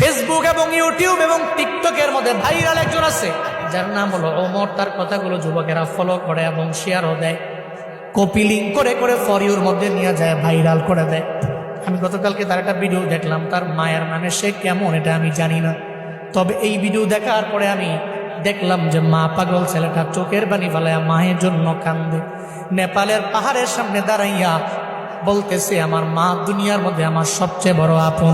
Facebook এবং YouTube এবং টিকটকের মধ্যে ভাইরাল একজন আছে যার নাম হলো ওমর। তার কথাগুলো যুবকেরা ফলো করে এবং শেয়ারও দেয়, কপি লিঙ্ক করে করে ফর ইউর মধ্যে নিয়ে যায়, ভাইরাল করে দেয়। আমি গতকালকে তার একটা ভিডিও দেখলাম, তার মায়ের মানে সে কেমন এটা আমি জানি না, তবে এই ভিডিও দেখার পরে আমি দেখলাম যে মা পাগল ছেলেটা চোখের পানি ফেলায়া মায়ের জন্য কান্দে। নেপালের পাহাড়ের সামনে দাঁড়াইয়া বলতেছে, আমার মা দুনিয়ার মধ্যে আমার সবচেয়ে বড় আপন।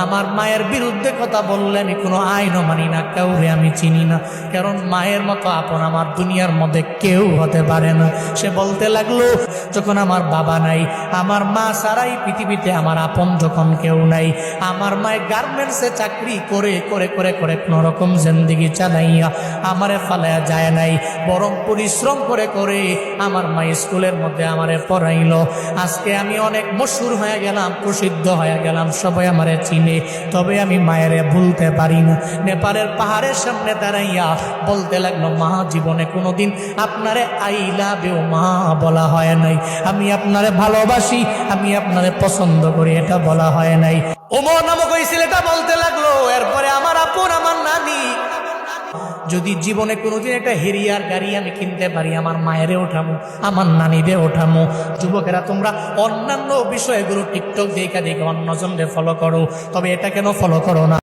আমার মায়ের বিরুদ্ধে কথা বললে আমি কোনো আইনও মানি না, কাউরে আমি চিনি না, কারণ মায়ের মতো আপন আমার দুনিয়ার মধ্যে কেউ হতে পারে না। সে বলতে লাগলো, যখন আমার বাবা নাই, আমার মা ছাড়াই পৃথিবীতে আমার আপন যখন কেউ নাই, আমার মায়ের গার্মেন্টসে চাকরি করে করে করে করে কোনো রকম জিন্দেগি চালাইয়া আমারে ফালায়া যায় নাই, বরং পরিশ্রম করে করে আমার মা স্কুলের মধ্যে আমারে পড়াইলো। আজকে আমি অনেক মশহুর হয়ে গেলাম, প্রসিদ্ধ হয়ে গেলাম, সবাই আমারে চিনে, তবে আমি মায়েরে ভুলতে পারি না। নেপালের পাহাড়ের সামনে দাঁড়াইয়া বলতে লাগলো, মা জীবনে কোনোদিন আপনারে আই লাভ ইউ মা বলা হয় নাই, আমি আপনারে ভালোবাসি, আমি আপনারে পছন্দ করি, এটা বলা হয় নাই। ওমর নামক ওই ছেলেটা বলতে লাগলো, এরপরে আমার আপন আমার নানি, যদি জীবনে কোনোদিন একটা হেরিয়ার গাড়ি আমি কিনতে পারি, আমার মায়েরে ওঠামো, আমার নানিরে ওঠামো। যুবকেরা তোমরা অন্যান্য বিষয়গুলো টিকটক দেখা দেখে অন্যজনরে ফলো করো, তবে এটা কেন ফলো করো না?